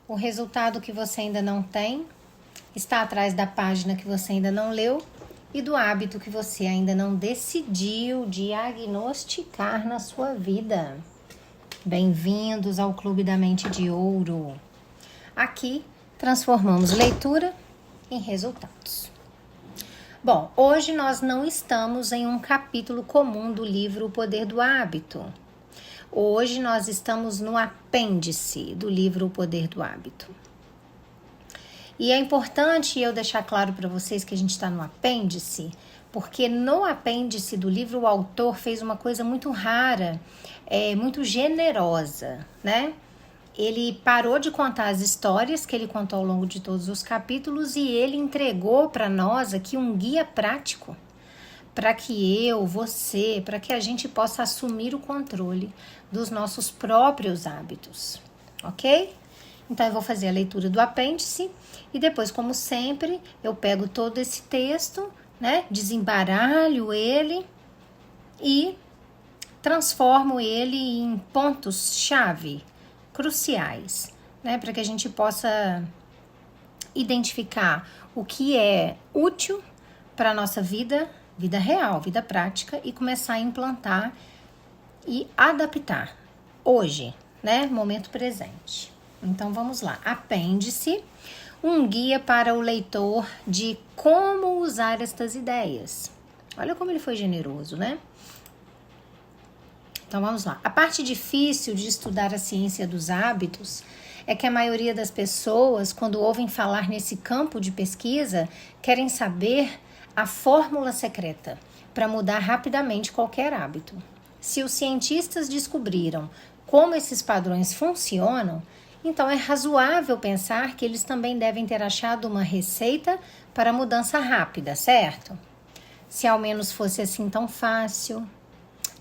O resultado que você ainda não tem está atrás da página que você ainda não leu e do hábito que você ainda não decidiu diagnosticar na sua vida. Bem-vindos ao Clube da Mente de Ouro. Aqui transformamos leitura em resultados. Bom, hoje nós não estamos em um capítulo comum do livro O Poder do Hábito. Hoje nós estamos no apêndice do livro O Poder do Hábito. E é importante eu deixar claro para vocês que a gente está no apêndice, porque no apêndice do livro o autor fez uma coisa muito rara, muito generosa, né? Ele parou de contar as histórias que ele contou ao longo de todos os capítulos e ele entregou para nós aqui um guia prático para que para que a gente possa assumir o controle dos nossos próprios hábitos, ok? Então eu vou fazer a leitura do apêndice e depois, como sempre, eu pego todo esse texto, né, desembaralho ele e transformo ele em pontos-chave cruciais, né, para que a gente possa identificar o que é útil para a nossa vida real, vida prática, e começar a implantar e adaptar hoje, né, momento presente. Então vamos lá, apêndice, um guia para o leitor de como usar estas ideias. Olha como ele foi generoso, né? Então vamos lá. A parte difícil de estudar a ciência dos hábitos é que a maioria das pessoas, quando ouvem falar nesse campo de pesquisa, querem saber a fórmula secreta para mudar rapidamente qualquer hábito. Se os cientistas descobriram como esses padrões funcionam, então é razoável pensar que eles também devem ter achado uma receita para mudança rápida, certo? Se ao menos fosse assim tão fácil.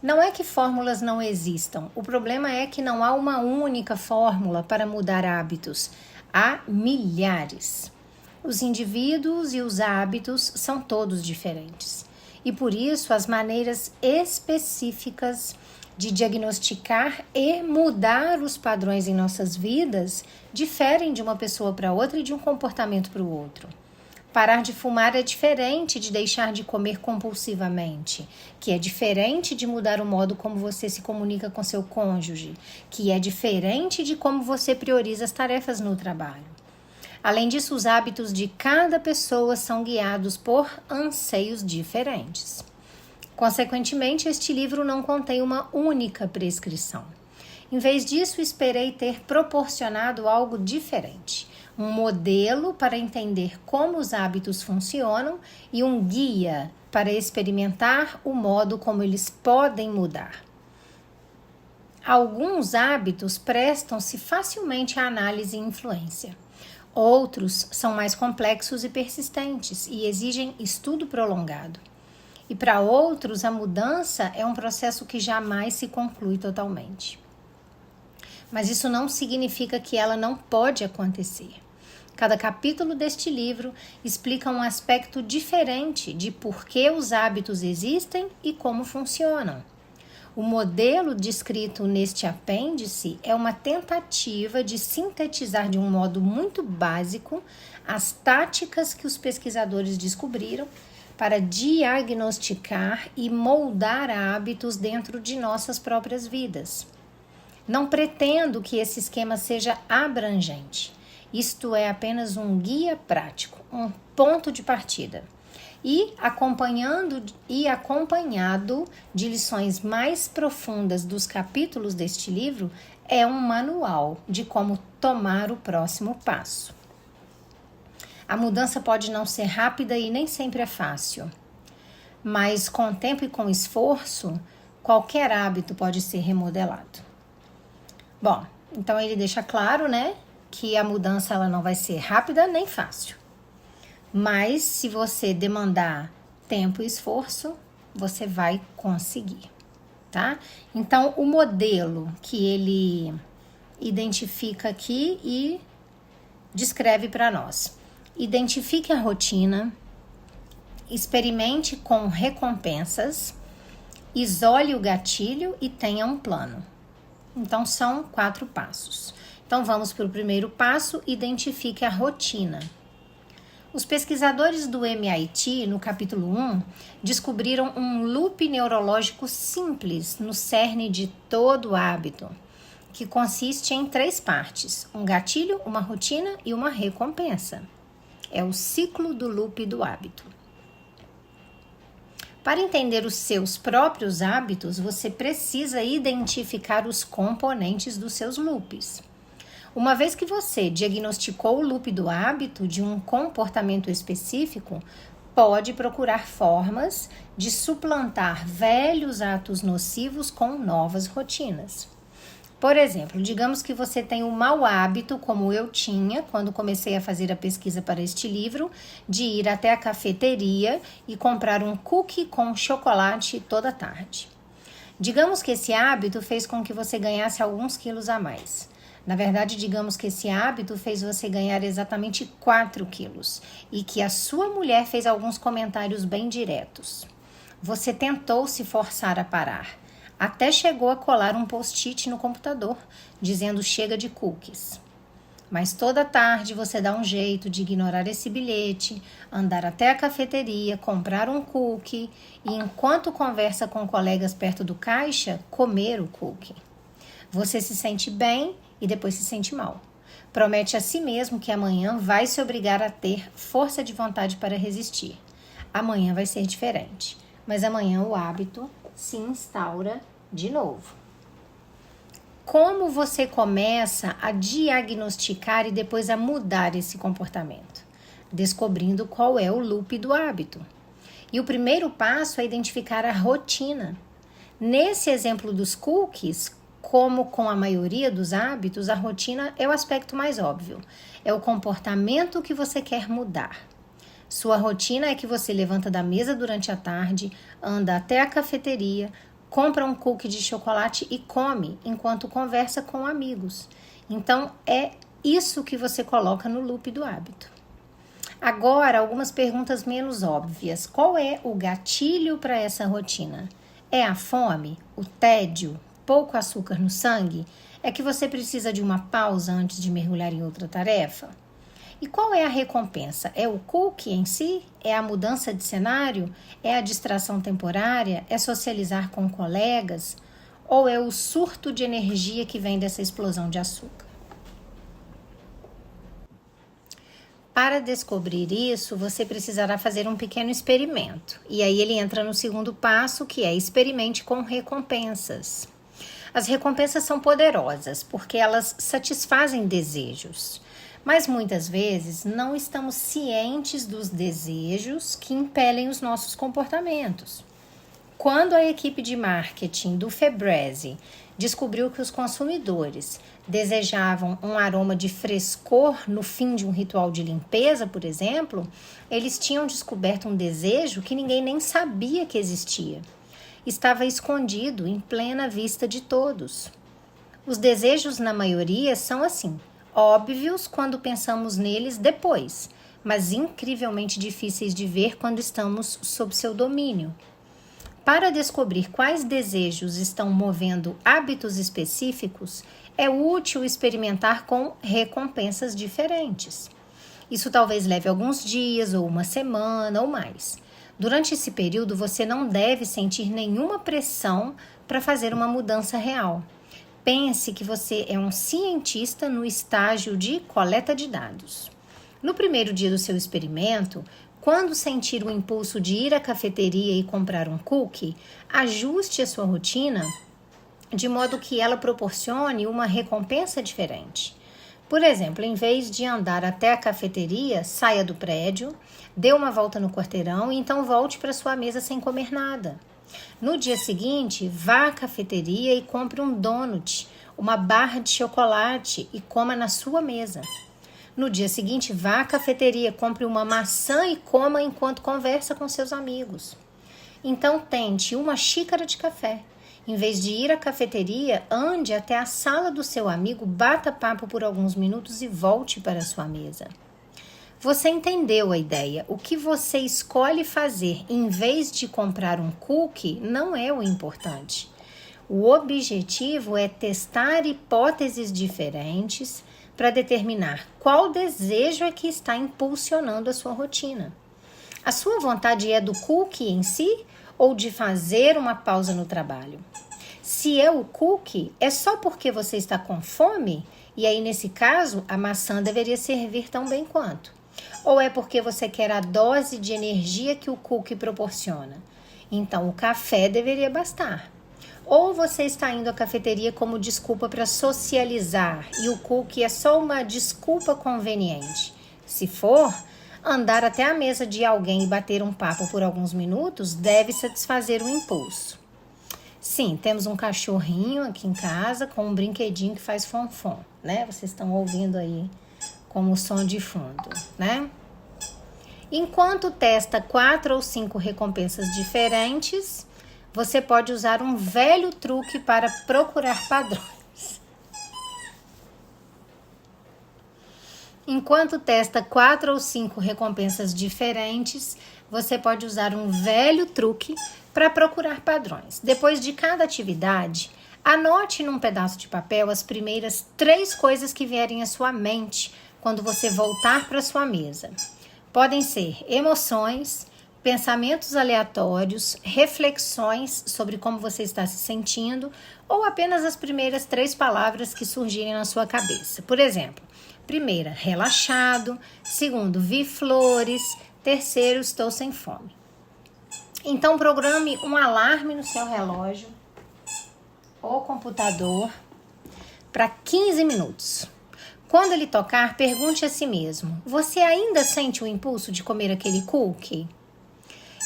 Não é que fórmulas não existam, o problema é que não há uma única fórmula para mudar hábitos. Há milhares. Os indivíduos e os hábitos são todos diferentes. E por isso as maneiras específicas de diagnosticar e mudar os padrões em nossas vidas diferem de uma pessoa para outra e de um comportamento para o outro. Parar de fumar é diferente de deixar de comer compulsivamente, que é diferente de mudar o modo como você se comunica com seu cônjuge, que é diferente de como você prioriza as tarefas no trabalho. Além disso, os hábitos de cada pessoa são guiados por anseios diferentes. Consequentemente, este livro não contém uma única prescrição. Em vez disso, esperei ter proporcionado algo diferente. Um modelo para entender como os hábitos funcionam e um guia para experimentar o modo como eles podem mudar. Alguns hábitos prestam-se facilmente à análise e influência. Outros são mais complexos e persistentes e exigem estudo prolongado. E para outros, a mudança é um processo que jamais se conclui totalmente. Mas isso não significa que ela não pode acontecer. Cada capítulo deste livro explica um aspecto diferente de por que os hábitos existem e como funcionam. O modelo descrito neste apêndice é uma tentativa de sintetizar de um modo muito básico as táticas que os pesquisadores descobriram para diagnosticar e moldar hábitos dentro de nossas próprias vidas. Não pretendo que esse esquema seja abrangente. Isto é apenas um guia prático, um ponto de partida. E acompanhado de lições mais profundas dos capítulos deste livro, é um manual de como tomar o próximo passo. A mudança pode não ser rápida e nem sempre é fácil, mas com tempo e com esforço, qualquer hábito pode ser remodelado. Bom, então ele deixa claro, né, que a mudança ela não vai ser rápida nem fácil. Mas se você demandar tempo e esforço, você vai conseguir, tá? Então, o modelo que ele identifica aqui e descreve para nós. Identifique a rotina, experimente com recompensas, isole o gatilho e tenha um plano. Então, são 4 passos. Então vamos para o primeiro passo, identifique a rotina. Os pesquisadores do MIT, no capítulo 1, descobriram um loop neurológico simples no cerne de todo hábito, que consiste em 3 partes: um gatilho, uma rotina e uma recompensa. É o ciclo do loop do hábito. Para entender os seus próprios hábitos, você precisa identificar os componentes dos seus loops. Uma vez que você diagnosticou o loop do hábito de um comportamento específico, pode procurar formas de suplantar velhos atos nocivos com novas rotinas. Por exemplo, digamos que você tem um mau hábito, como eu tinha quando comecei a fazer a pesquisa para este livro, de ir até a cafeteria e comprar um cookie com chocolate toda tarde. Digamos que esse hábito fez com que você ganhasse alguns quilos a mais. Na verdade, digamos que esse hábito fez você ganhar exatamente 4 quilos e que a sua mulher fez alguns comentários bem diretos. Você tentou se forçar a parar, até chegou a colar um post-it no computador, dizendo chega de cookies. Mas toda tarde você dá um jeito de ignorar esse bilhete, andar até a cafeteria, comprar um cookie e, enquanto conversa com colegas perto do caixa, comer o cookie. Você se sente bem e depois se sente mal. Promete a si mesmo que amanhã vai se obrigar a ter força de vontade para resistir. Amanhã vai ser diferente, mas amanhã o hábito se instaura de novo. Como você começa a diagnosticar e depois a mudar esse comportamento? Descobrindo qual é o loop do hábito. E o primeiro passo é identificar a rotina. Nesse exemplo dos cookies, como com a maioria dos hábitos, a rotina é o aspecto mais óbvio. É o comportamento que você quer mudar. Sua rotina é que você levanta da mesa durante a tarde, anda até a cafeteria, compra um cookie de chocolate e come enquanto conversa com amigos. Então, é isso que você coloca no loop do hábito. Agora, algumas perguntas menos óbvias. Qual é o gatilho para essa rotina? É a fome? O tédio? Pouco açúcar no sangue? É que você precisa de uma pausa antes de mergulhar em outra tarefa? E qual é a recompensa? É o cookie em si? É a mudança de cenário? É a distração temporária? É socializar com colegas? Ou é o surto de energia que vem dessa explosão de açúcar? Para descobrir isso, você precisará fazer um pequeno experimento. E aí ele entra no segundo passo, que é experimente com recompensas. As recompensas são poderosas porque elas satisfazem desejos, mas muitas vezes não estamos cientes dos desejos que impelem os nossos comportamentos. Quando a equipe de marketing do Febreze descobriu que os consumidores desejavam um aroma de frescor no fim de um ritual de limpeza, por exemplo, eles tinham descoberto um desejo que ninguém nem sabia que existia. Estava escondido em plena vista de todos. Os desejos, na maioria, são assim, óbvios quando pensamos neles depois, mas incrivelmente difíceis de ver quando estamos sob seu domínio. Para descobrir quais desejos estão movendo hábitos específicos, é útil experimentar com recompensas diferentes. Isso talvez leve alguns dias, ou uma semana, ou mais. Durante esse período, você não deve sentir nenhuma pressão para fazer uma mudança real. Pense que você é um cientista no estágio de coleta de dados. No primeiro dia do seu experimento, quando sentir o impulso de ir à cafeteria e comprar um cookie, ajuste a sua rotina de modo que ela proporcione uma recompensa diferente. Por exemplo, em vez de andar até a cafeteria, saia do prédio, dê uma volta no quarteirão e então volte para sua mesa sem comer nada. No dia seguinte, vá à cafeteria e compre um donut, uma barra de chocolate e coma na sua mesa. No dia seguinte, vá à cafeteria, compre uma maçã e coma enquanto conversa com seus amigos. Então, tente uma xícara de café. Em vez de ir à cafeteria, ande até a sala do seu amigo, bata papo por alguns minutos e volte para a sua mesa. Você entendeu a ideia? O que você escolhe fazer em vez de comprar um cookie não é o importante. O objetivo é testar hipóteses diferentes para determinar qual desejo é que está impulsionando a sua rotina. A sua vontade é do cookie em si ou de fazer uma pausa no trabalho? Se é o cookie, é só porque você está com fome? E aí, nesse caso, a maçã deveria servir tão bem quanto. Ou é porque você quer a dose de energia que o cookie proporciona? Então, o café deveria bastar. Ou você está indo à cafeteria como desculpa para socializar e o cookie é só uma desculpa conveniente? Se for, andar até a mesa de alguém e bater um papo por alguns minutos deve satisfazer o impulso. Sim, temos um cachorrinho aqui em casa com um brinquedinho que faz fonfon, né? Vocês estão ouvindo aí como som de fundo, né? Enquanto testa 4 ou 5 recompensas diferentes, você pode usar um velho truque para procurar padrões. Enquanto testa 4 ou 5 recompensas diferentes, você pode usar um velho truque para procurar padrões. Depois de cada atividade, anote num pedaço de papel as primeiras 3 coisas que vierem à sua mente quando você voltar para sua mesa. Podem ser emoções, pensamentos aleatórios, reflexões sobre como você está se sentindo ou apenas as primeiras 3 palavras que surgirem na sua cabeça. Por exemplo, primeira, relaxado. Segundo, vi flores. Terceiro, estou sem fome. Então, programe um alarme no seu relógio ou computador para 15 minutos. Quando ele tocar, pergunte a si mesmo: você ainda sente o impulso de comer aquele cookie?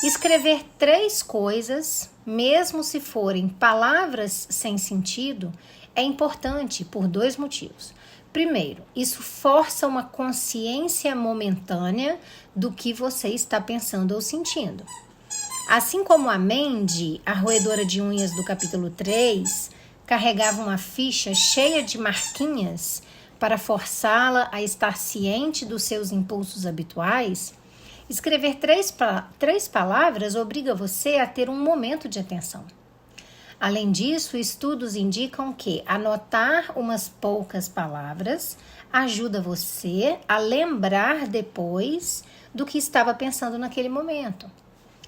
Escrever 3 coisas, mesmo se forem palavras sem sentido, é importante por 2 motivos. Primeiro, isso força uma consciência momentânea do que você está pensando ou sentindo. Assim como a Mandy, a roedora de unhas do capítulo 3, carregava uma ficha cheia de marquinhas para forçá-la a estar ciente dos seus impulsos habituais, escrever 3 palavras obriga você a ter um momento de atenção. Além disso, estudos indicam que anotar umas poucas palavras ajuda você a lembrar depois do que estava pensando naquele momento.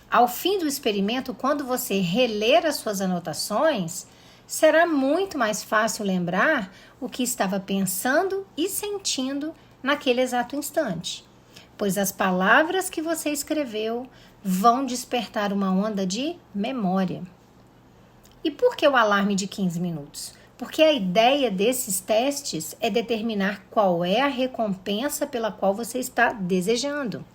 Ao fim do experimento, quando você reler as suas anotações, será muito mais fácil lembrar o que estava pensando e sentindo naquele exato instante, pois as palavras que você escreveu vão despertar uma onda de memória. E por que o alarme de 15 minutos? Porque a ideia desses testes é determinar qual é a recompensa pela qual você está desejando.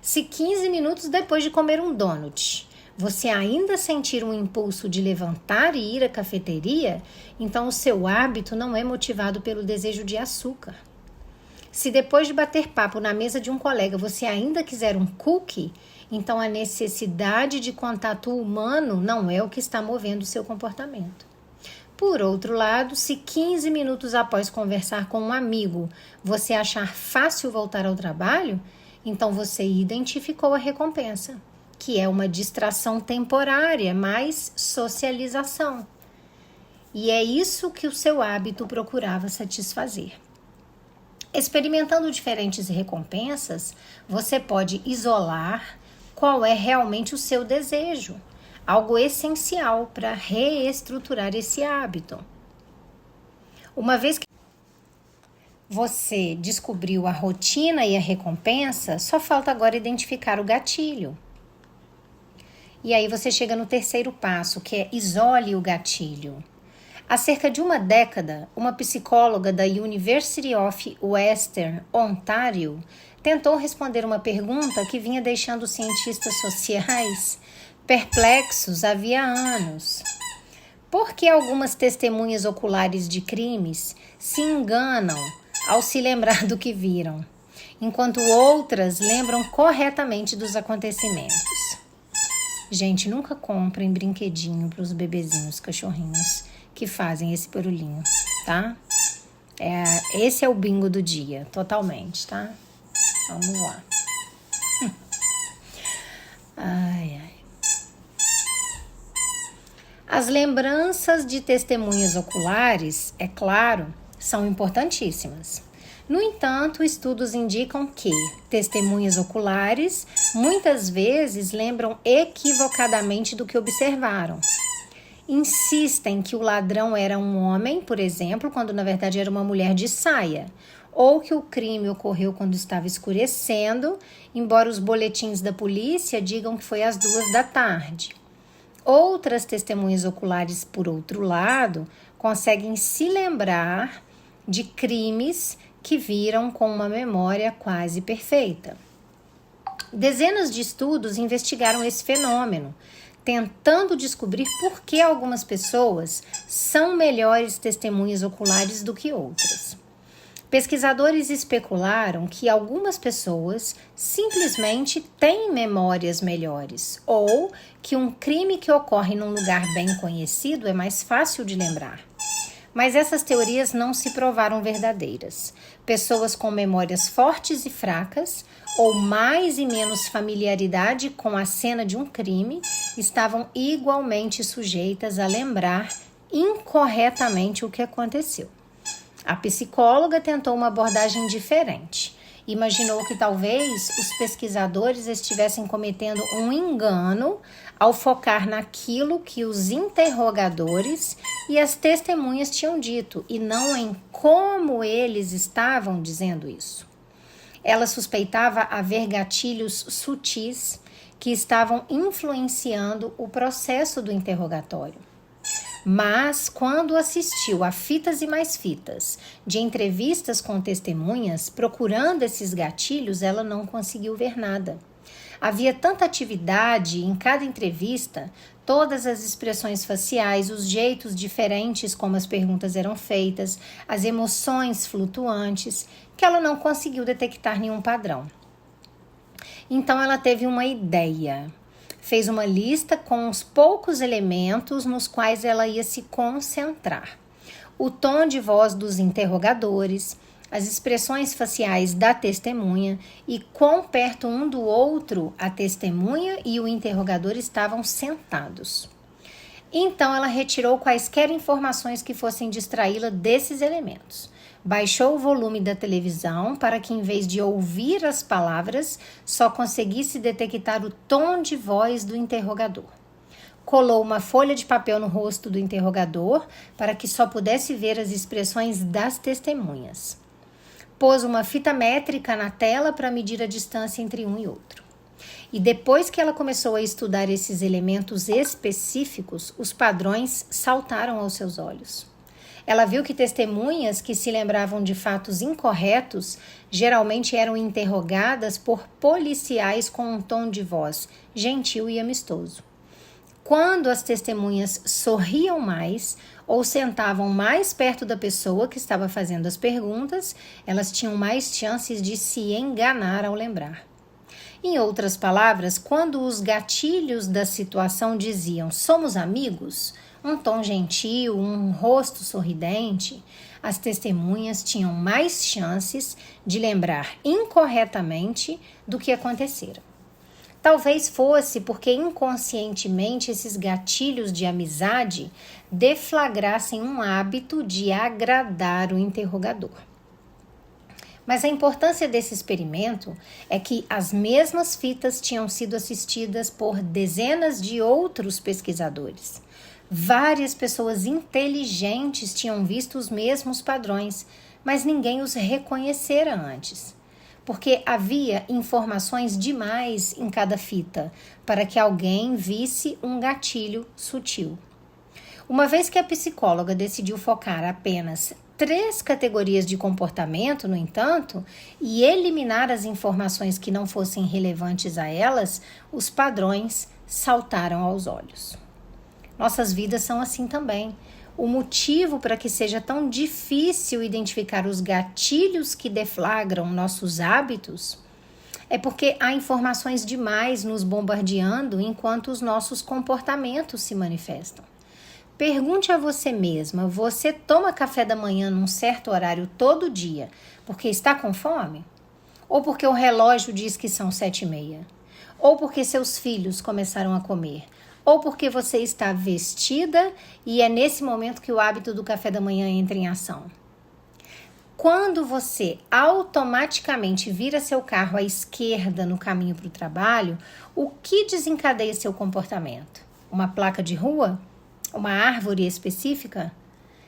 Se 15 minutos depois de comer um donut, você ainda sentir um impulso de levantar e ir à cafeteria, então o seu hábito não é motivado pelo desejo de açúcar. Se depois de bater papo na mesa de um colega você ainda quiser um cookie, então a necessidade de contato humano não é o que está movendo o seu comportamento. Por outro lado, se 15 minutos após conversar com um amigo você achar fácil voltar ao trabalho, então você identificou a recompensa, que é uma distração temporária, mais socialização. E é isso que o seu hábito procurava satisfazer. Experimentando diferentes recompensas, você pode isolar qual é realmente o seu desejo, algo essencial para reestruturar esse hábito. Uma vez que você descobriu a rotina e a recompensa, só falta agora identificar o gatilho. E aí você chega no terceiro passo, que é isole o gatilho. Há cerca de uma década, uma psicóloga da University of Western Ontario tentou responder uma pergunta que vinha deixando os cientistas sociais perplexos havia anos. Por que algumas testemunhas oculares de crimes se enganam ao se lembrar do que viram, enquanto outras lembram corretamente dos acontecimentos? Gente, nunca comprem brinquedinho para os bebezinhos, cachorrinhos que fazem esse barulhinho, tá? Esse é o bingo do dia, totalmente, tá? Vamos lá. Ai, ai. As lembranças de testemunhas oculares, é claro, são importantíssimas. No entanto, estudos indicam que testemunhas oculares muitas vezes lembram equivocadamente do que observaram. Insistem que o ladrão era um homem, por exemplo, quando na verdade era uma mulher de saia, ou que o crime ocorreu quando estava escurecendo, embora os boletins da polícia digam que foi às 2 da tarde. Outras testemunhas oculares, por outro lado, conseguem se lembrar de crimes que viram com uma memória quase perfeita. Dezenas de estudos investigaram esse fenômeno, tentando descobrir por que algumas pessoas são melhores testemunhas oculares do que outras. Pesquisadores especularam que algumas pessoas simplesmente têm memórias melhores ou que um crime que ocorre num lugar bem conhecido é mais fácil de lembrar. Mas essas teorias não se provaram verdadeiras. Pessoas com memórias fortes e fracas, ou mais e menos familiaridade com a cena de um crime, estavam igualmente sujeitas a lembrar incorretamente o que aconteceu. A psicóloga tentou uma abordagem diferente. Imaginou que talvez os pesquisadores estivessem cometendo um engano ao focar naquilo que os interrogadores e as testemunhas tinham dito e não em como eles estavam dizendo isso. Ela suspeitava haver gatilhos sutis que estavam influenciando o processo do interrogatório. Mas, quando assistiu a fitas e mais fitas de entrevistas com testemunhas, procurando esses gatilhos, ela não conseguiu ver nada. Havia tanta atividade em cada entrevista, todas as expressões faciais, os jeitos diferentes como as perguntas eram feitas, as emoções flutuantes, que ela não conseguiu detectar nenhum padrão. Então, ela teve uma ideia. Fez uma lista com os poucos elementos nos quais ela ia se concentrar. O tom de voz dos interrogadores, as expressões faciais da testemunha e quão perto um do outro a testemunha e o interrogador estavam sentados. Então, ela retirou quaisquer informações que fossem distraí-la desses elementos. Baixou o volume da televisão para que, em vez de ouvir as palavras, só conseguisse detectar o tom de voz do interrogador. Colou uma folha de papel no rosto do interrogador para que só pudesse ver as expressões das testemunhas. Pôs uma fita métrica na tela para medir a distância entre um e outro. E depois que ela começou a estudar esses elementos específicos, os padrões saltaram aos seus olhos. Ela viu que testemunhas que se lembravam de fatos incorretos geralmente eram interrogadas por policiais com um tom de voz gentil e amistoso. Quando as testemunhas sorriam mais ou sentavam mais perto da pessoa que estava fazendo as perguntas, elas tinham mais chances de se enganar ao lembrar. Em outras palavras, quando os gatilhos da situação diziam "somos amigos", um tom gentil, um rosto sorridente, as testemunhas tinham mais chances de lembrar incorretamente do que acontecera. Talvez fosse porque inconscientemente esses gatilhos de amizade deflagrassem um hábito de agradar o interrogador. Mas a importância desse experimento é que as mesmas fitas tinham sido assistidas por dezenas de outros pesquisadores. Várias pessoas inteligentes tinham visto os mesmos padrões, mas ninguém os reconhecera antes, porque havia informações demais em cada fita para que alguém visse um gatilho sutil. Uma vez que a psicóloga decidiu focar apenas 3 categorias de comportamento, no entanto, e eliminar as informações que não fossem relevantes a elas, os padrões saltaram aos olhos. Nossas vidas são assim também. O motivo para que seja tão difícil identificar os gatilhos que deflagram nossos hábitos é porque há informações demais nos bombardeando enquanto os nossos comportamentos se manifestam. Pergunte a você mesma, você toma café da manhã num certo horário todo dia porque está com fome? Ou porque o relógio diz que são 7h30? Ou porque seus filhos começaram a comer? ou porque você está vestida e é nesse momento que o hábito do café da manhã entra em ação? Quando você automaticamente vira seu carro à esquerda no caminho para o trabalho, o que desencadeia seu comportamento? Uma placa de rua? Uma árvore específica?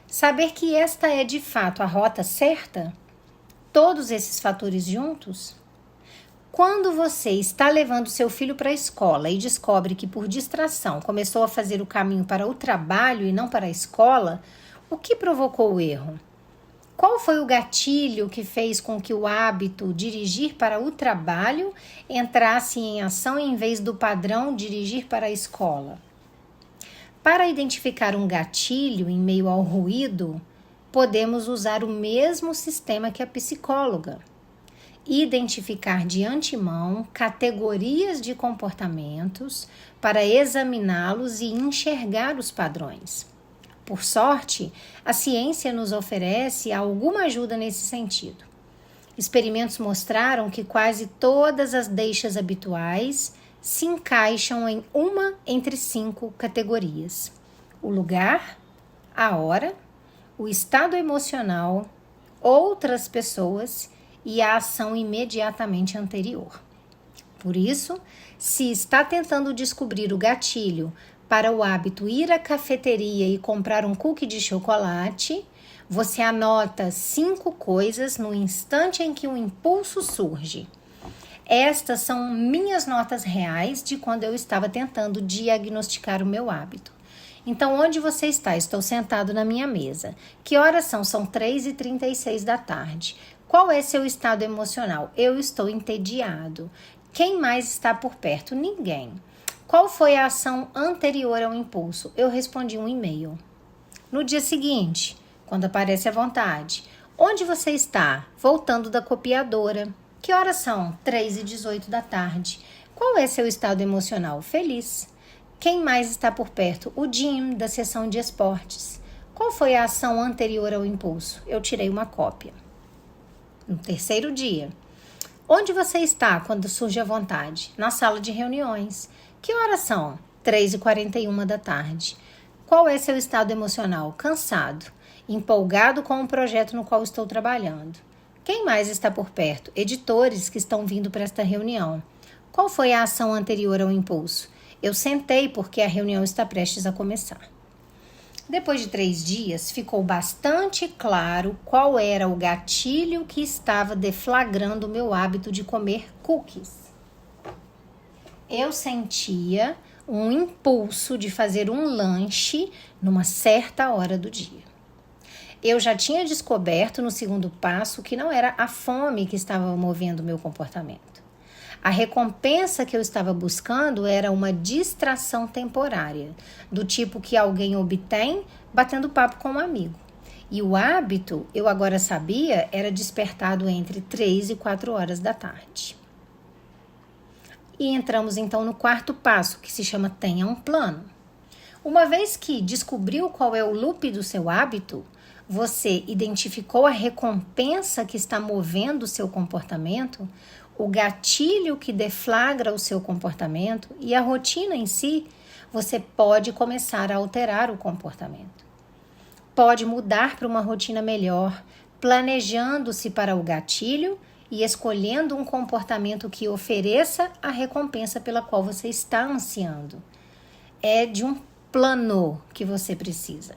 Saber que esta é de fato a rota certa? Todos esses fatores juntos? Quando você está levando seu filho para a escola e descobre que por distração começou a fazer o caminho para o trabalho e não para a escola, o que provocou o erro? Qual foi o gatilho que fez com que o hábito dirigir para o trabalho entrasse em ação em vez do padrão dirigir para a escola? Para identificar um gatilho em meio ao ruído, podemos usar o mesmo sistema que a psicóloga. Identificar de antemão categorias de comportamentos para examiná-los e enxergar os padrões. Por sorte, a ciência nos oferece alguma ajuda nesse sentido. Experimentos mostraram que quase todas as deixas habituais se encaixam em uma entre 5 categorias: o lugar, a hora, o estado emocional, outras pessoas e a ação imediatamente anterior. Por isso, se está tentando descobrir o gatilho para o hábito ir à cafeteria e comprar um cookie de chocolate, você anota 5 coisas no instante em que o impulso surge. Estas são minhas notas reais de quando eu estava tentando diagnosticar o meu hábito. Então, onde você está? Estou sentado na minha mesa. Que horas são? São 3h36 da tarde. Qual é seu estado emocional? Eu estou entediado. Quem mais está por perto? Ninguém. Qual foi a ação anterior ao impulso? Eu respondi um e-mail. No dia seguinte, quando aparece a vontade, onde você está? Voltando da copiadora. Que horas são? 3h18 da tarde. Qual é seu estado emocional? Feliz. Quem mais está por perto? O Jim, da sessão de esportes. Qual foi a ação anterior ao impulso? Eu tirei uma cópia. No terceiro dia, onde você está quando surge a vontade? Na sala de reuniões. Que horas são? 3h41 da tarde. Qual é seu estado emocional? Cansado. Empolgado com o projeto no qual estou trabalhando. Quem mais está por perto? Editores que estão vindo para esta reunião. Qual foi a ação anterior ao impulso? Eu sentei porque a reunião está prestes a começar. Depois de 3 dias, ficou bastante claro qual era o gatilho que estava deflagrando o meu hábito de comer cookies. Eu sentia um impulso de fazer um lanche numa certa hora do dia. Eu já tinha descoberto no segundo passo que não era a fome que estava movendo meu comportamento. A recompensa que eu estava buscando era uma distração temporária, do tipo que alguém obtém batendo papo com um amigo. E o hábito, eu agora sabia, era despertado entre 3 e 4 horas da tarde. E entramos então no quarto passo, que se chama tenha um plano. Uma vez que descobriu qual é o loop do seu hábito, você identificou a recompensa que está movendo o seu comportamento, o gatilho que deflagra o seu comportamento e a rotina em si, você pode começar a alterar o comportamento. Pode mudar para uma rotina melhor, planejando-se para o gatilho e escolhendo um comportamento que ofereça a recompensa pela qual você está ansiando. É de um plano que você precisa.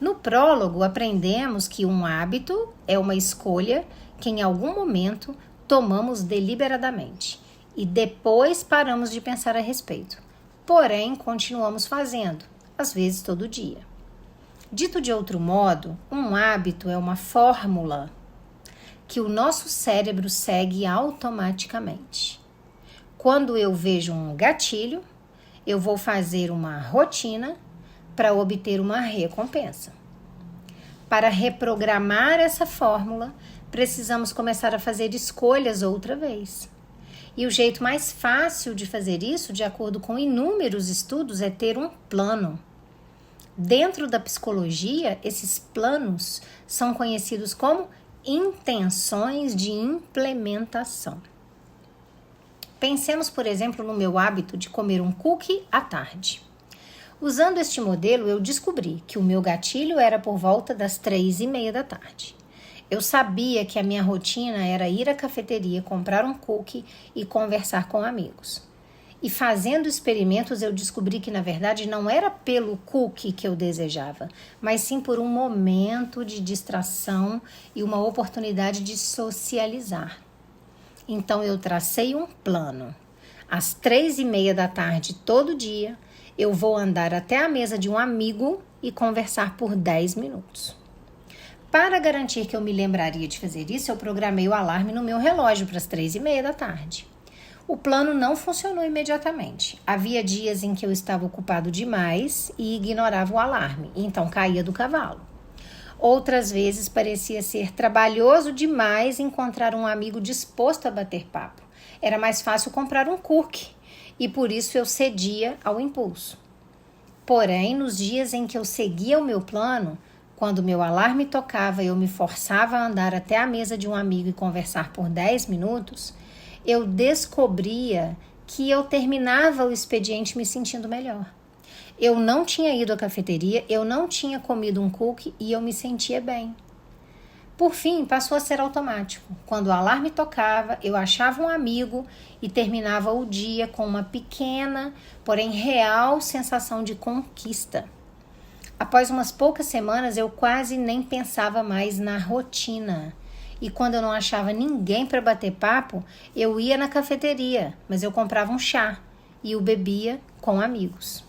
No prólogo, aprendemos que um hábito é uma escolha que em algum momento tomamos deliberadamente e depois paramos de pensar a respeito. Porém, continuamos fazendo, às vezes todo dia. Dito de outro modo, um hábito é uma fórmula que o nosso cérebro segue automaticamente. Quando eu vejo um gatilho, eu vou fazer uma rotina para obter uma recompensa. Para reprogramar essa fórmula, precisamos começar a fazer escolhas outra vez. E o jeito mais fácil de fazer isso, de acordo com inúmeros estudos, é ter um plano. Dentro da psicologia, esses planos são conhecidos como intenções de implementação. Pensemos, por exemplo, no meu hábito de comer um cookie à tarde. Usando este modelo, eu descobri que o meu gatilho era por volta das 3:30 da tarde. Eu sabia que a minha rotina era ir à cafeteria, comprar um cookie e conversar com amigos. E fazendo experimentos, eu descobri que, na verdade, não era pelo cookie que eu desejava, mas sim por um momento de distração e uma oportunidade de socializar. Então, eu tracei um plano. Às 3:30 da tarde, todo dia, eu vou andar até a mesa de um amigo e conversar por 10 minutos. Para garantir que eu me lembraria de fazer isso, eu programei o alarme no meu relógio para as 3:30 da tarde. O plano não funcionou imediatamente. Havia dias em que eu estava ocupado demais e ignorava o alarme, então caía do cavalo. Outras vezes parecia ser trabalhoso demais encontrar um amigo disposto a bater papo. Era mais fácil comprar um cookie e por isso eu cedia ao impulso. Porém, nos dias em que eu seguia o meu plano, quando meu alarme tocava e eu me forçava a andar até a mesa de um amigo e conversar por 10 minutos, eu descobria que eu terminava o expediente me sentindo melhor. Eu não tinha ido à cafeteria, eu não tinha comido um cookie e eu me sentia bem. Por fim, passou a ser automático. Quando o alarme tocava, eu achava um amigo e terminava o dia com uma pequena, porém real sensação de conquista. Após umas poucas semanas, eu quase nem pensava mais na rotina. E quando eu não achava ninguém para bater papo, eu ia na cafeteria, mas eu comprava um chá e o bebia com amigos.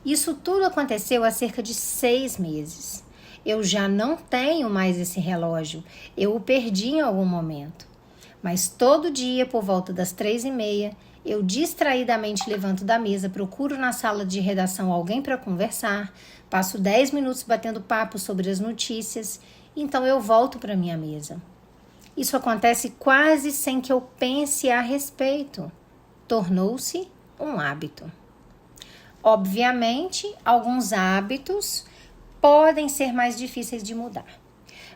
Isso tudo aconteceu há cerca de 6 meses. Eu já não tenho mais esse relógio, eu o perdi em algum momento. Mas todo dia, por volta das 3:30, eu distraidamente levanto da mesa, procuro na sala de redação alguém para conversar, passo 10 minutos batendo papo sobre as notícias, então eu volto para minha mesa. Isso acontece quase sem que eu pense a respeito. Tornou-se um hábito. Obviamente, alguns hábitos podem ser mais difíceis de mudar,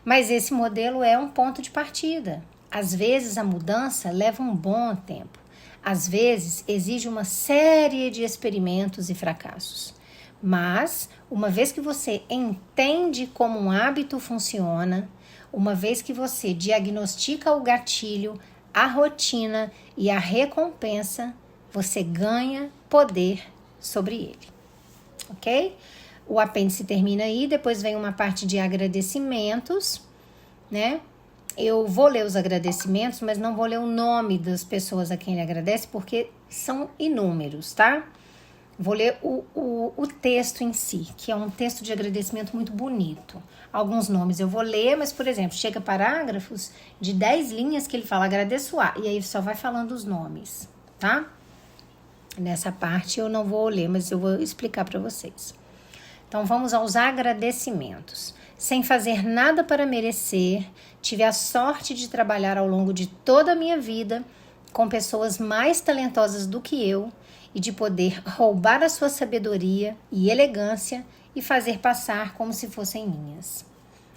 mas esse modelo é um ponto de partida. Às vezes a mudança leva um bom tempo, às vezes exige uma série de experimentos e fracassos. Mas, uma vez que você entende como um hábito funciona, uma vez que você diagnostica o gatilho, a rotina e a recompensa, você ganha poder sobre ele, ok? O apêndice termina aí, depois vem uma parte de agradecimentos, né? Eu vou ler os agradecimentos, mas não vou ler o nome das pessoas a quem ele agradece, porque são inúmeros, tá? Vou ler o texto em si, que é um texto de agradecimento muito bonito. Alguns nomes eu vou ler, mas, por exemplo, chega parágrafos de 10 linhas que ele fala agradeço a, e aí só vai falando os nomes, tá? Nessa parte eu não vou ler, mas eu vou explicar para vocês. Então, vamos aos agradecimentos. Sem fazer nada para merecer, tive a sorte de trabalhar ao longo de toda a minha vida com pessoas mais talentosas do que eu e de poder roubar a sua sabedoria e elegância e fazer passar como se fossem minhas.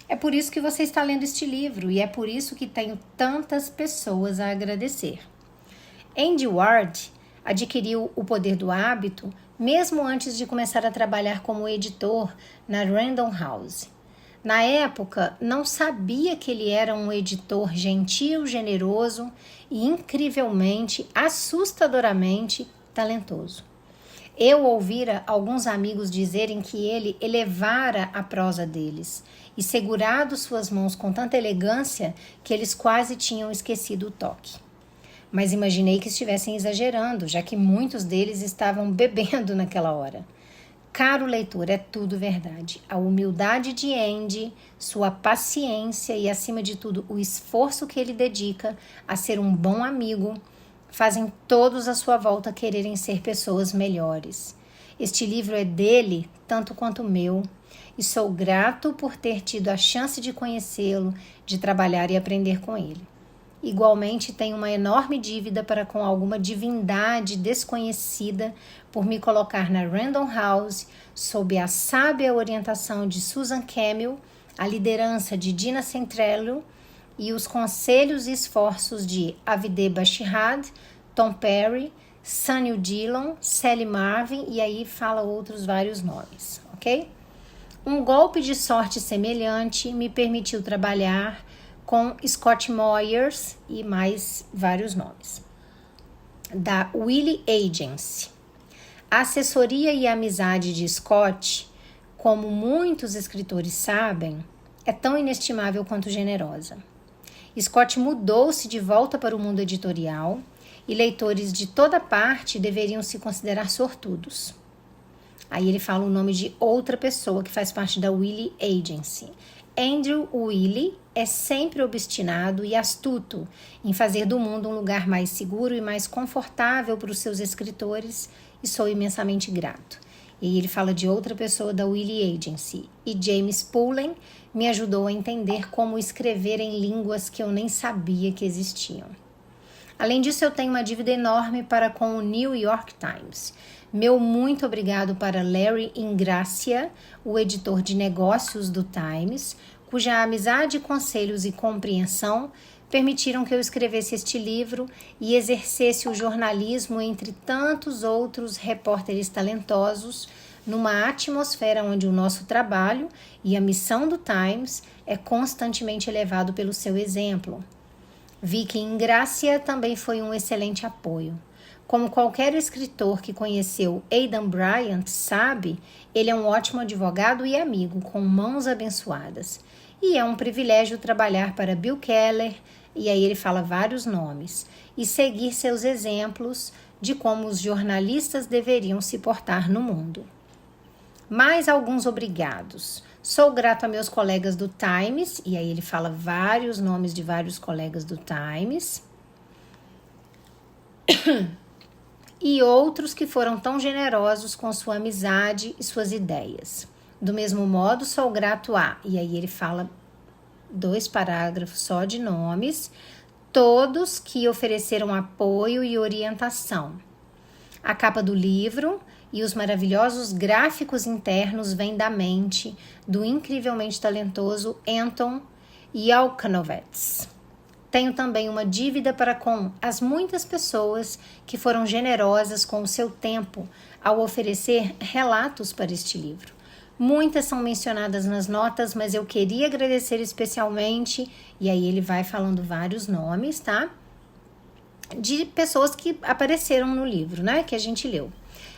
É por isso que você está lendo este livro e é por isso que tenho tantas pessoas a agradecer. Andy Ward adquiriu o poder do hábito mesmo antes de começar a trabalhar como editor na Random House. Na época, não sabia que ele era um editor gentil, generoso e incrivelmente, assustadoramente talentoso. Eu ouvira alguns amigos dizerem que ele elevara a prosa deles e segurado suas mãos com tanta elegância que eles quase tinham esquecido o toque. Mas imaginei que estivessem exagerando, já que muitos deles estavam bebendo naquela hora. Caro leitor, é tudo verdade. A humildade de Andy, sua paciência e, acima de tudo, o esforço que ele dedica a ser um bom amigo, fazem todos à sua volta quererem ser pessoas melhores. Este livro é dele, tanto quanto o meu, e sou grato por ter tido a chance de conhecê-lo, de trabalhar e aprender com ele. Igualmente, tenho uma enorme dívida para com alguma divindade desconhecida por me colocar na Random House sob a sábia orientação de Susan Campbell, a liderança de Dina Centrello e os conselhos e esforços de Avideh Bashirad, Tom Perry, Sunny Dillon, Sally Marvin, e aí fala outros vários nomes, ok? Um golpe de sorte semelhante me permitiu trabalhar com Scott Moyers e mais vários nomes. Da Willie Agency. A assessoria e a amizade de Scott, como muitos escritores sabem, é tão inestimável quanto generosa. Scott mudou-se de volta para o mundo editorial e leitores de toda parte deveriam se considerar sortudos. Aí ele fala o nome de outra pessoa que faz parte da Willie Agency. Andrew Willey é sempre obstinado e astuto em fazer do mundo um lugar mais seguro e mais confortável para os seus escritores e sou imensamente grato. E aí ele fala de outra pessoa da Willie Agency. E James Pullen me ajudou a entender como escrever em línguas que eu nem sabia que existiam. Além disso, eu tenho uma dívida enorme para com o New York Times. Meu muito obrigado para Larry Ingrassia, o editor de negócios do Times, cuja amizade, conselhos e compreensão permitiram que eu escrevesse este livro e exercesse o jornalismo entre tantos outros repórteres talentosos, numa atmosfera onde o nosso trabalho e a missão do Times é constantemente elevado pelo seu exemplo. Vicky Ingrassia também foi um excelente apoio. Como qualquer escritor que conheceu Aidan Bryant sabe, ele é um ótimo advogado e amigo, com mãos abençoadas. E é um privilégio trabalhar para Bill Keller, e aí ele fala vários nomes, e seguir seus exemplos de como os jornalistas deveriam se portar no mundo. Mais alguns obrigados. Sou grato a meus colegas do Times, e aí ele fala vários nomes de vários colegas do Times, e outros que foram tão generosos com sua amizade e suas ideias. Do mesmo modo, sou grato a, e aí ele fala 2 parágrafos só de nomes, todos que ofereceram apoio e orientação. A capa do livro e os maravilhosos gráficos internos vêm da mente do incrivelmente talentoso Anton Yelkanovets. Tenho também uma dívida para com as muitas pessoas que foram generosas com o seu tempo ao oferecer relatos para este livro. Muitas são mencionadas nas notas, mas eu queria agradecer especialmente, e aí ele vai falando vários nomes, tá? De pessoas que apareceram no livro, né? Que a gente leu.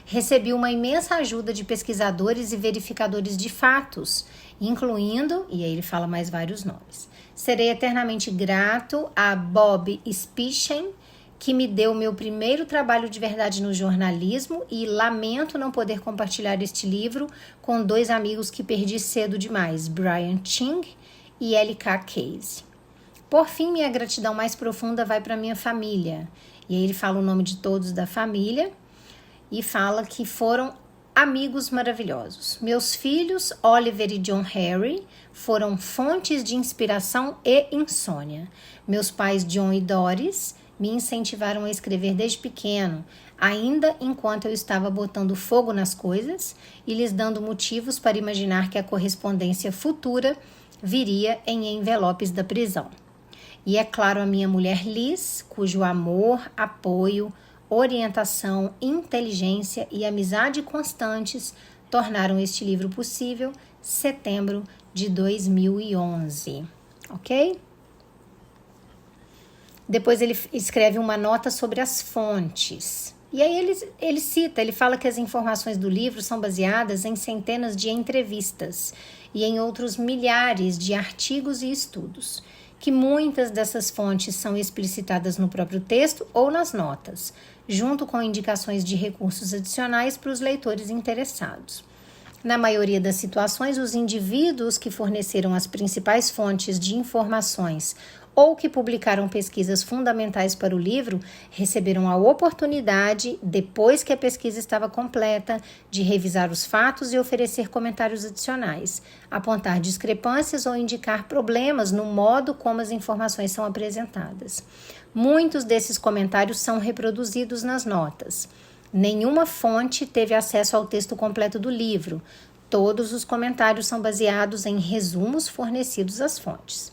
Recebi uma imensa ajuda de pesquisadores e verificadores de fatos, incluindo, e aí ele fala mais vários nomes. Serei eternamente grato a Bob Spichen, que me deu meu primeiro trabalho de verdade no jornalismo, e lamento não poder compartilhar este livro com 2 amigos que perdi cedo demais, Brian Ching e L.K. Casey. Por fim, minha gratidão mais profunda vai para minha família. E aí ele fala o nome de todos da família e fala que foram amigos maravilhosos. Meus filhos, Oliver e John Harry, foram fontes de inspiração e insônia. Meus pais, John e Doris, me incentivaram a escrever desde pequeno, ainda enquanto eu estava botando fogo nas coisas e lhes dando motivos para imaginar que a correspondência futura viria em envelopes da prisão. E é claro, a minha mulher Liz, cujo amor, apoio, orientação, inteligência e amizade constantes tornaram este livro possível, setembro de 2011, ok? Depois ele escreve uma nota sobre as fontes. E aí ele cita, ele fala que as informações do livro são baseadas em centenas de entrevistas e em outros milhares de artigos e estudos, que muitas dessas fontes são explicitadas no próprio texto ou nas notas, junto com indicações de recursos adicionais para os leitores interessados. Na maioria das situações, os indivíduos que forneceram as principais fontes de informações ou que publicaram pesquisas fundamentais para o livro receberam a oportunidade, depois que a pesquisa estava completa, de revisar os fatos e oferecer comentários adicionais, apontar discrepâncias ou indicar problemas no modo como as informações são apresentadas. Muitos desses comentários são reproduzidos nas notas. Nenhuma fonte teve acesso ao texto completo do livro. Todos os comentários são baseados em resumos fornecidos às fontes.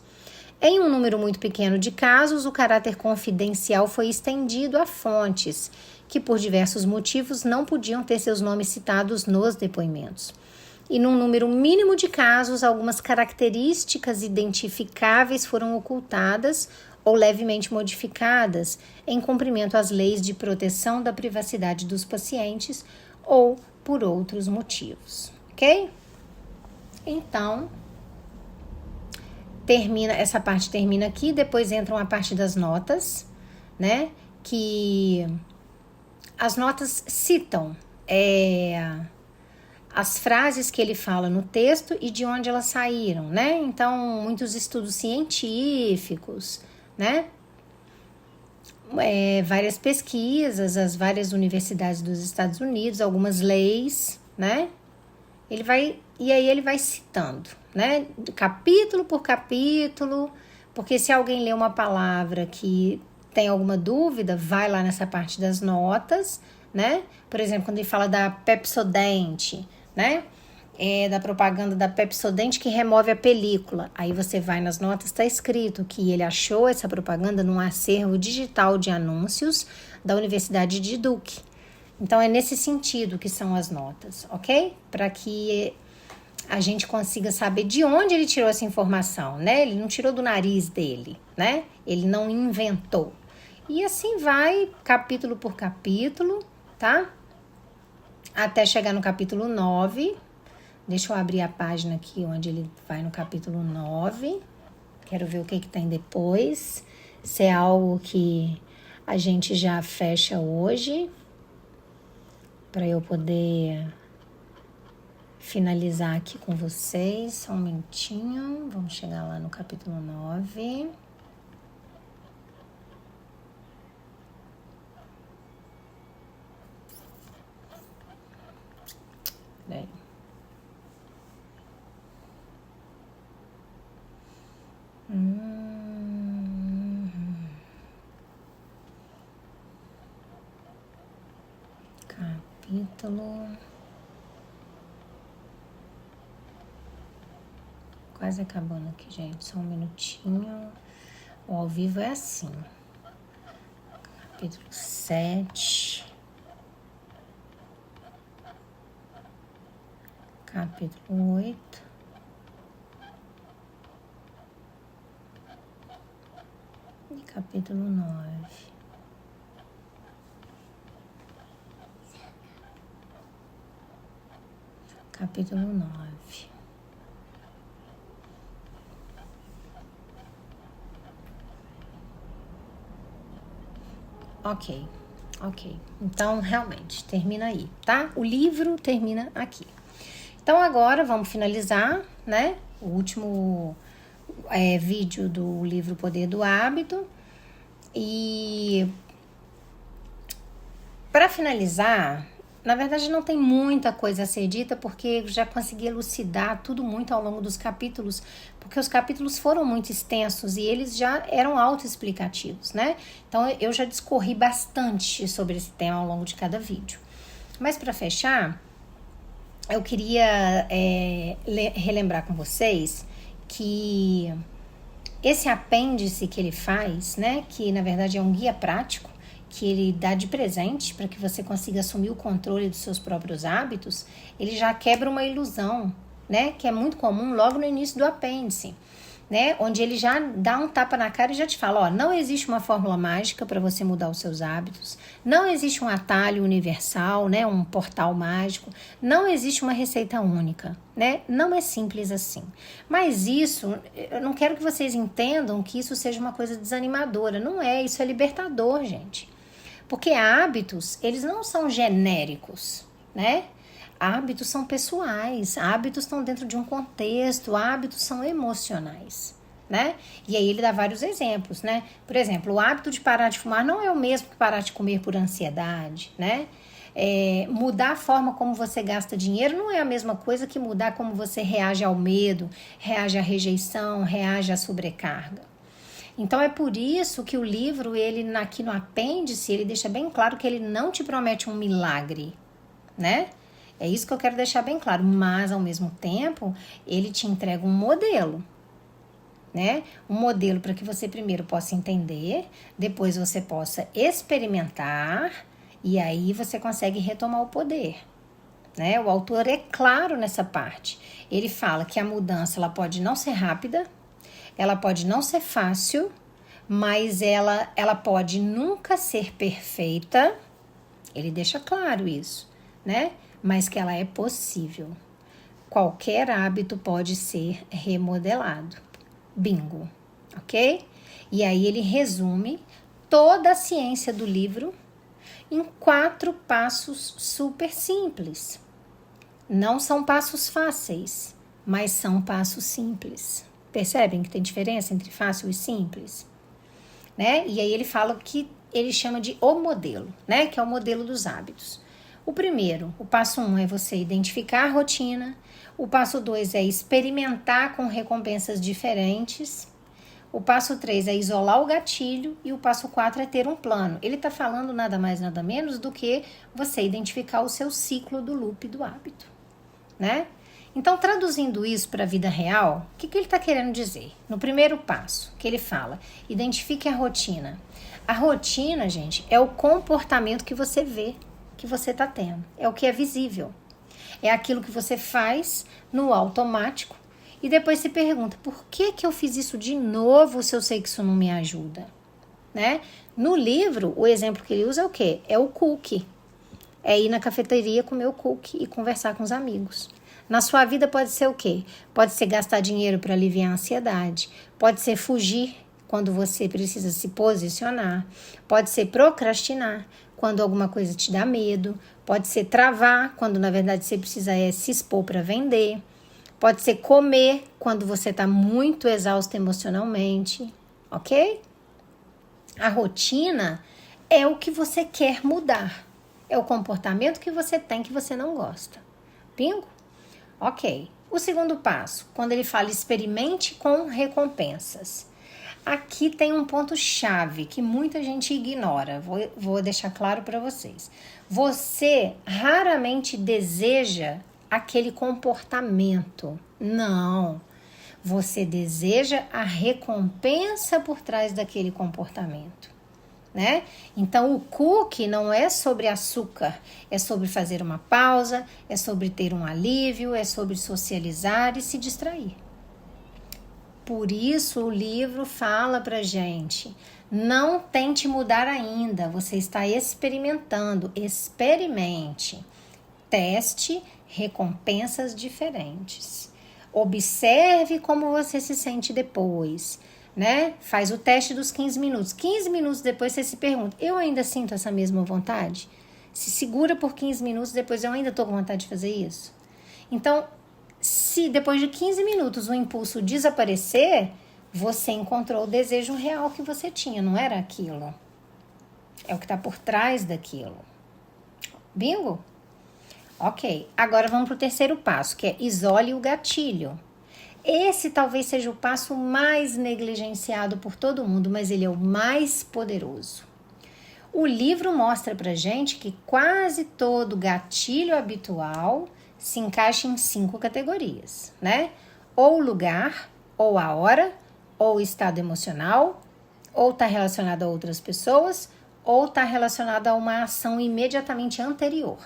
Em um número muito pequeno de casos, o caráter confidencial foi estendido a fontes que, por diversos motivos, não podiam ter seus nomes citados nos depoimentos. E num número mínimo de casos, algumas características identificáveis foram ocultadas ou levemente modificadas em cumprimento às leis de proteção da privacidade dos pacientes ou por outros motivos, ok? Então, essa parte termina aqui, depois entra a parte das notas, né? Que as notas citam as frases que ele fala no texto e de onde elas saíram, né? Então, muitos estudos científicos, né? Várias pesquisas, as várias universidades dos Estados Unidos, algumas leis, né? Ele vai citando, né? Capítulo por capítulo, porque se alguém lê uma palavra que tem alguma dúvida, vai lá nessa parte das notas, né? Por exemplo, quando ele fala da Pepsodent, né? Da propaganda da Pepsodent que remove a película. Aí você vai nas notas, está escrito que ele achou essa propaganda num acervo digital de anúncios da Universidade de Duke. Então, é nesse sentido que são as notas, ok? Para que a gente consiga saber de onde ele tirou essa informação, né? Ele não tirou do nariz dele, né? Ele não inventou. E assim vai, capítulo por capítulo, tá? Até chegar no capítulo 9. Deixa eu abrir a página aqui onde ele vai no capítulo 9. Quero ver o que tem depois. Se é algo que a gente já fecha hoje, para eu poder finalizar aqui com vocês. Só um minutinho. Vamos chegar lá no capítulo 9. Peraí. Capítulo. Quase acabando aqui, gente. Só um minutinho. O ao vivo é assim. Capítulo 7. Capítulo 8. E capítulo 9. Capítulo 9. Ok. Então, realmente, termina aí, tá? O livro termina aqui. Então, agora vamos finalizar, né? O último vídeo do livro Poder do Hábito. E para finalizar, na verdade não tem muita coisa a ser dita, porque já consegui elucidar tudo muito ao longo dos capítulos, porque os capítulos foram muito extensos e eles já eram autoexplicativos, né? Então eu já discorri bastante sobre esse tema ao longo de cada vídeo. Mas para fechar, eu queria relembrar com vocês que esse apêndice que ele faz, né, que na verdade é um guia prático, que ele dá de presente para que você consiga assumir o controle dos seus próprios hábitos, ele já quebra uma ilusão, né, que é muito comum logo no início do apêndice, né, onde ele já dá um tapa na cara e já te fala, ó, não existe uma fórmula mágica para você mudar os seus hábitos, não existe um atalho universal, né, um portal mágico, não existe uma receita única, né, não é simples assim. Mas isso, eu não quero que vocês entendam que isso seja uma coisa desanimadora, não é, isso é libertador, gente. Porque hábitos, eles não são genéricos, né? Hábitos são pessoais, hábitos estão dentro de um contexto, hábitos são emocionais, né? E aí ele dá vários exemplos, né? Por exemplo, o hábito de parar de fumar não é o mesmo que parar de comer por ansiedade, né? Mudar a forma como você gasta dinheiro não é a mesma coisa que mudar como você reage ao medo, reage à rejeição, reage à sobrecarga. Então é por isso que o livro, ele aqui no apêndice, ele deixa bem claro que ele não te promete um milagre, né? É isso que eu quero deixar bem claro, mas ao mesmo tempo ele te entrega um modelo, né? Um modelo para que você primeiro possa entender, depois você possa experimentar e aí você consegue retomar o poder, né? O autor é claro nessa parte. Ele fala que a mudança ela pode não ser rápida, ela pode não ser fácil, mas ela pode nunca ser perfeita. Ele deixa claro isso, né? Mas que ela é possível. Qualquer hábito pode ser remodelado. Bingo, ok? E aí ele resume toda a ciência do livro em 4 passos super simples. Não são passos fáceis, mas são passos simples. Percebem que tem diferença entre fácil e simples? Né? E aí ele fala que ele chama de o modelo, né? Que é o modelo dos hábitos. O primeiro, o passo 1 é você identificar a rotina. O passo 2 é experimentar com recompensas diferentes. O passo 3 é isolar o gatilho. E o passo 4 é ter um plano. Ele está falando nada mais, nada menos do que você identificar o seu ciclo do loop do hábito, né? Então, traduzindo isso para a vida real, o que ele está querendo dizer? No primeiro passo, que ele fala, identifique a rotina. A rotina, gente, é o comportamento que você vê, que você está tendo. É o que é visível. É aquilo que você faz no automático e depois se pergunta, por que eu fiz isso de novo se eu sei que isso não me ajuda? Né? No livro, o exemplo que ele usa é o quê? É o cookie. É ir na cafeteria comer o cookie e conversar com os amigos. Na sua vida pode ser o quê? Pode ser gastar dinheiro para aliviar a ansiedade. Pode ser fugir quando você precisa se posicionar. Pode ser procrastinar quando alguma coisa te dá medo. Pode ser travar quando na verdade você precisa se expor para vender. Pode ser comer quando você está muito exausto emocionalmente. Ok? A rotina é o que você quer mudar. É o comportamento que você tem que você não gosta. Bingo? Ok. O segundo passo, quando ele fala experimente com recompensas. Aqui tem um ponto-chave que muita gente ignora. Vou deixar claro para vocês. Você raramente deseja aquele comportamento. Não. Você deseja a recompensa por trás daquele comportamento. Né? Então, o cookie não é sobre açúcar, é sobre fazer uma pausa, é sobre ter um alívio, é sobre socializar e se distrair. Por isso, o livro fala pra gente, não tente mudar ainda, você está experimentando, experimente, teste recompensas diferentes, observe como você se sente depois, né? Faz o teste dos 15 minutos. 15 minutos depois você se pergunta, eu ainda sinto essa mesma vontade? Se segura por 15 minutos, depois eu ainda tô com vontade de fazer isso? Então, se depois de 15 minutos o impulso desaparecer, você encontrou o desejo real que você tinha, não era aquilo. É o que tá por trás daquilo. Bingo? Ok, agora vamos pro terceiro passo, que é isole o gatilho. Esse talvez seja o passo mais negligenciado por todo mundo, mas ele é o mais poderoso. O livro mostra pra gente que quase todo gatilho habitual se encaixa em 5 categorias, né? Ou o lugar, ou a hora, ou o estado emocional, ou está relacionado a outras pessoas, ou está relacionado a uma ação imediatamente anterior.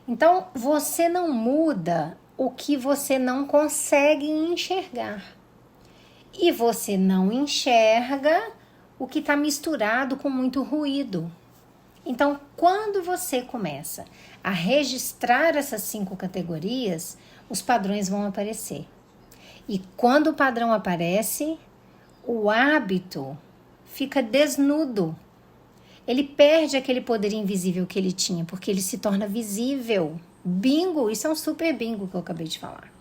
Então, você não muda o que você não consegue enxergar. E você não enxerga o que está misturado com muito ruído. Então, quando você começa a registrar essas 5 categorias, os padrões vão aparecer. E quando o padrão aparece, o hábito fica desnudo. Ele perde aquele poder invisível que ele tinha, porque ele se torna visível. Bingo, isso é um super bingo que eu acabei de falar.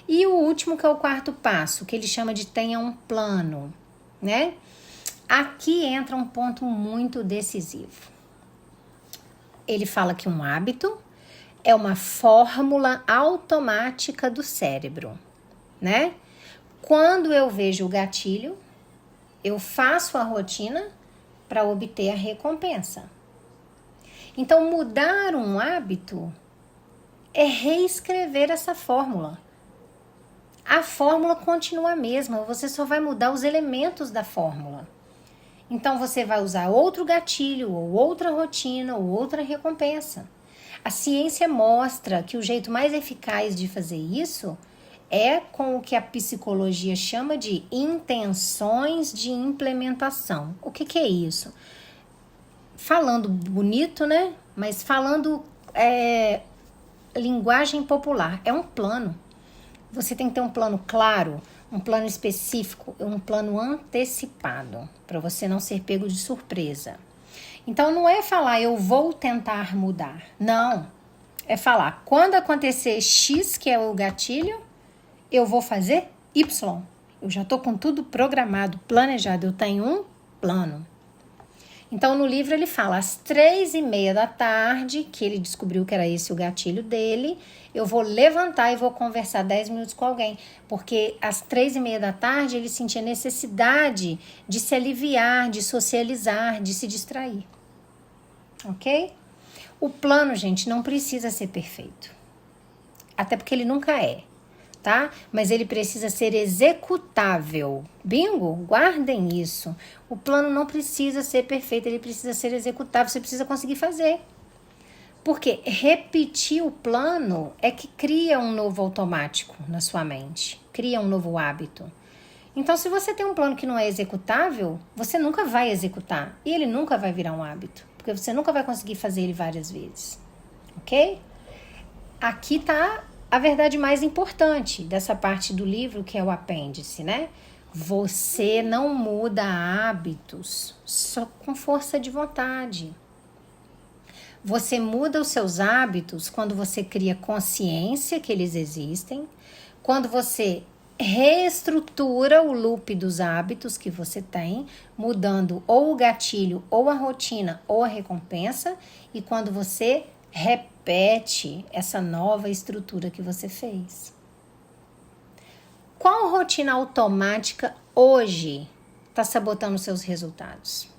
E o último, que é o quarto passo, que ele chama de tenha um plano, né? Aqui entra um ponto muito decisivo. Ele fala que um hábito é uma fórmula automática do cérebro, né? Quando eu vejo o gatilho, eu faço a rotina para obter a recompensa. Então, mudar um hábito é reescrever essa fórmula. A fórmula continua a mesma, você só vai mudar os elementos da fórmula. Então você vai usar outro gatilho, ou outra rotina, ou outra recompensa. A ciência mostra que o jeito mais eficaz de fazer isso é com o que a psicologia chama de intenções de implementação. O que é isso? Falando bonito, né? Mas falando linguagem popular, é um plano. Você tem que ter um plano claro, um plano específico, um plano antecipado, para você não ser pego de surpresa. Então, não é falar, eu vou tentar mudar. Não. É falar, quando acontecer X, que é o gatilho, eu vou fazer Y. Eu já estou com tudo programado, planejado. Eu tenho um plano. Então, no livro ele fala, às 3:30 da tarde, que ele descobriu que era esse o gatilho dele, eu vou levantar e vou conversar 10 minutos com alguém. Porque às 3:30 da tarde ele sentia necessidade de se aliviar, de socializar, de se distrair. Ok? O plano, gente, não precisa ser perfeito. Até porque ele nunca é, tá? Mas ele precisa ser executável. Bingo? Guardem isso. O plano não precisa ser perfeito, ele precisa ser executável, você precisa conseguir fazer. Porque repetir o plano é que cria um novo automático na sua mente, cria um novo hábito. Então, se você tem um plano que não é executável, você nunca vai executar e ele nunca vai virar um hábito, porque você nunca vai conseguir fazer ele várias vezes, ok? Aqui tá a verdade mais importante dessa parte do livro, que é o apêndice, né? Você não muda hábitos só com força de vontade. Você muda os seus hábitos quando você cria consciência que eles existem, quando você reestrutura o loop dos hábitos que você tem, mudando ou o gatilho, ou a rotina, ou a recompensa, e quando você repete essa nova estrutura que você fez. Qual rotina automática hoje está sabotando seus resultados?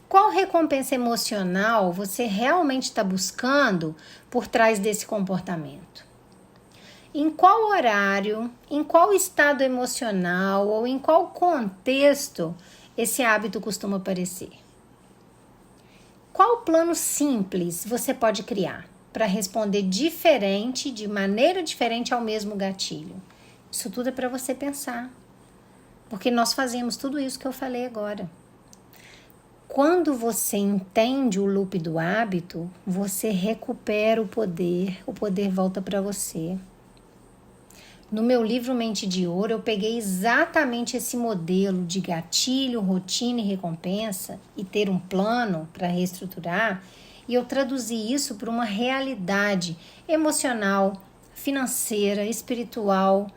Qual recompensa emocional você realmente está buscando por trás desse comportamento? Em qual horário, em qual estado emocional ou em qual contexto esse hábito costuma aparecer? Qual plano simples você pode criar para responder diferente, de maneira diferente ao mesmo gatilho? Isso tudo é para você pensar, porque nós fazemos tudo isso que eu falei agora. Quando você entende o loop do hábito, você recupera o poder volta para você. No meu livro Mente de Ouro, eu peguei exatamente esse modelo de gatilho, rotina e recompensa e ter um plano para reestruturar, e eu traduzi isso para uma realidade emocional, financeira, espiritual,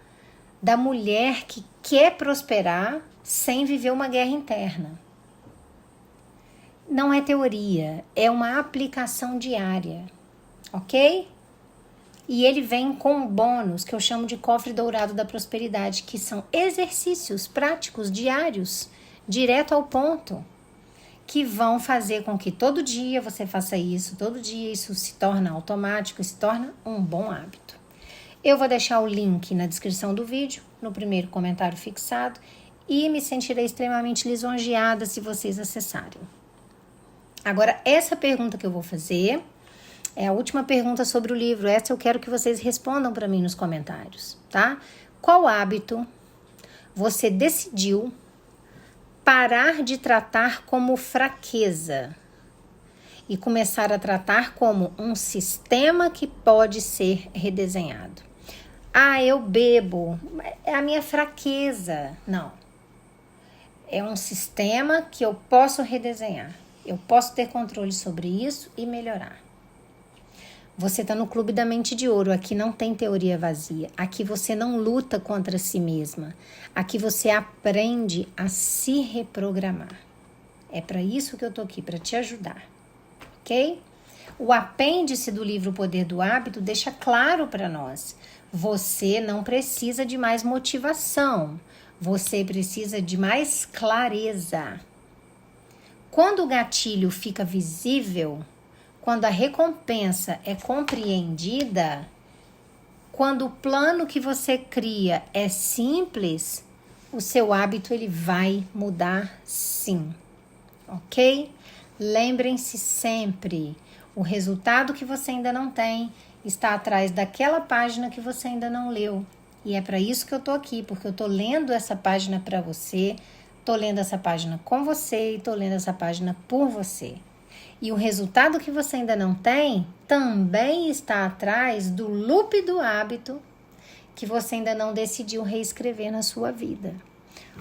da mulher que quer prosperar sem viver uma guerra interna. Não é teoria, é uma aplicação diária, ok? E ele vem com um bônus que eu chamo de cofre dourado da prosperidade, que são exercícios práticos diários, direto ao ponto, que vão fazer com que todo dia você faça isso, todo dia isso se torna automático, se torna um bom hábito. Eu vou deixar o link na descrição do vídeo, no primeiro comentário fixado, e me sentirei extremamente lisonjeada se vocês acessarem. Agora, essa pergunta que eu vou fazer é a última pergunta sobre o livro. Essa eu quero que vocês respondam para mim nos comentários, tá? Qual hábito você decidiu parar de tratar como fraqueza e começar a tratar como um sistema que pode ser redesenhado? Ah, eu bebo, é a minha fraqueza. Não. É um sistema que eu posso redesenhar. Eu posso ter controle sobre isso e melhorar. Você está no Clube da Mente de Ouro. Aqui não tem teoria vazia. Aqui você não luta contra si mesma. Aqui você aprende a se reprogramar. É para isso que eu tô aqui, para te ajudar. Ok? O apêndice do livro O Poder do Hábito deixa claro para nós. Você não precisa de mais motivação. Você precisa de mais clareza. Quando o gatilho fica visível, quando a recompensa é compreendida, quando o plano que você cria é simples, o seu hábito ele vai mudar sim, ok? Lembrem-se sempre, o resultado que você ainda não tem está atrás daquela página que você ainda não leu. E é para isso que eu tô aqui, porque eu tô lendo essa página para você, tô lendo essa página com você e tô lendo essa página por você. E o resultado que você ainda não tem também está atrás do loop do hábito que você ainda não decidiu reescrever na sua vida.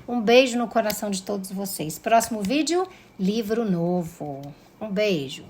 Um beijo no coração de todos vocês. Próximo vídeo, livro novo. Um beijo.